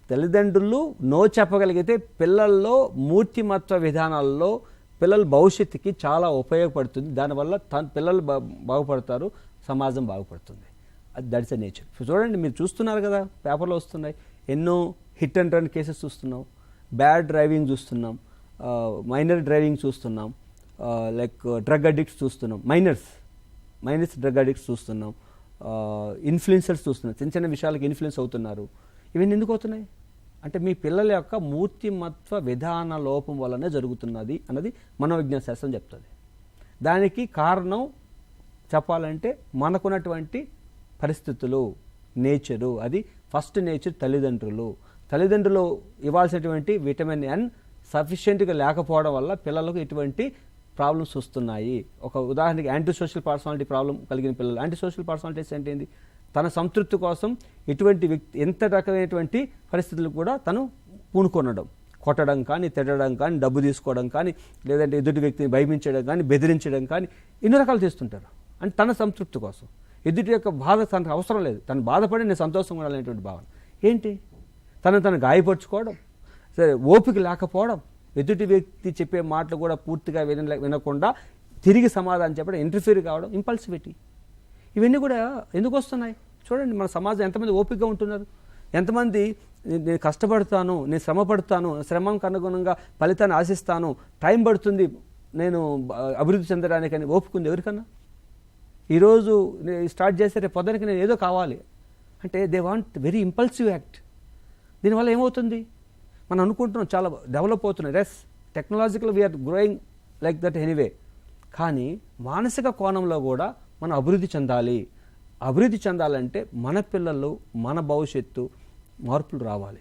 తల్లిదండ్రులు నో చెప్పగలిగితే పిల్లల్లో మూర్తిమత్వ విధానాల్లో పిల్లల భవిష్యత్తుకి చాలా ఉపయోగపడుతుంది. దానివల్ల పిల్లలు బాగుపడతారు, సమాజం బాగుపడుతుంది. That's a nature. చూడండి, మీరు చూస్తున్నారు కదా, పేపర్లో వస్తున్నాయి ఎన్నో హిట్ అండ్ రన్ కేసెస్ చూస్తున్నాం, బ్యాడ్ డ్రైవింగ్ చూస్తున్నాం, మైనర్ డ్రైవింగ్ చూస్తున్నాం, లైక్ డ్రగ్ అడిక్ట్స్ చూస్తున్నాం, మైనర్స్ డ్రగ్ అడిక్ట్స్ చూస్తున్నాం, ఇన్ఫ్లుయెన్సర్స్ చూస్తున్నాం, చిన్న చిన్న విషయాలకు ఇన్ఫ్లుయెన్స్ అవుతున్నారు. ఇవన్నీ ఎందుకు అవుతున్నాయి అంటే మీ పిల్లల యొక్క మూర్తిమత్వ విధాన లోపం వల్లనే జరుగుతున్నది అన్నది మనోవిజ్ఞాన శాస్త్రం చెప్తుంది. దానికి కారణం చెప్పాలంటే మనకున్నటువంటి పరిస్థితులు, నేచరు. అది ఫస్ట్ నేచర్ తల్లిదండ్రులు ఇవ్వాల్సినటువంటి విటమిన్ ఎన్ సఫిషియెంట్గా లేకపోవడం వల్ల పిల్లలకు ఇటువంటి ప్రాబ్లమ్స్ వస్తున్నాయి. ఒక ఉదాహరణకి యాంటీ సోషల్ పర్సనాలిటీ ప్రాబ్లం కలిగిన పిల్లలు. యాంటీ సోషల్ పర్సనాలిటీస్ అంటే ఏంటి? తన సంతృప్తి కోసం ఎటువంటి వ్యక్తి ఎంత రకమైనటువంటి పరిస్థితులు కూడా తను పూనుకొనడం, కొట్టడం కానీ, తిట్టడం కానీ, డబ్బు తీసుకోవడం కానీ, లేదంటే ఎదుటి వ్యక్తిని భయపించడం కానీ, బెదిరించడం కానీ, ఎన్ని రకాలు చేస్తుంటారు. అంటే తన సంతృప్తి కోసం. ఎదుటి యొక్క బాధ తనకు అవసరం లేదు, తను బాధపడి నేను సంతోషంగా ఉండాలనేటువంటి భావన. ఏంటి? తను గాయపరుచుకోవడం, సరే ఓపిక లేకపోవడం, ఎదుటి వ్యక్తి చెప్పే మాటలు కూడా పూర్తిగా వినకుండా తిరిగి సమాధానం చెప్పడం, ఇంటర్ఫీర్ కావడం, ఇంపల్సివిటీ. ఇవన్నీ కూడా ఎందుకు వస్తున్నాయి? చూడండి, మన సమాజం ఎంతమంది ఓపికగా ఉంటున్నారు, ఎంతమంది నేను కష్టపడతాను, నేను శ్రమ పడతాను, శ్రమకు అనుగుణంగా ఫలితాన్ని ఆశిస్తాను, టైం పడుతుంది నేను అభివృద్ధి చెందడానికని ఓపిక ఉంది ఎవరికన్నా? ఈరోజు స్టార్ట్ చేస్తే రేపు పొద్దునకి నేను ఏదో కావాలి అంటే they want very impulsive act. దీనివల్ల ఏమవుతుంది? మనం అనుకుంటున్నాం చాలా డెవలప్ అవుతున్నాయి, రెస్ technological we are growing like that anyway. కానీ మానసిక కోణంలో కూడా మనం అభివృద్ధి చెందాలి. అభివృద్ధి చెందాలంటే మన పిల్లలు, మన భవిష్యత్తు మార్పులు రావాలి.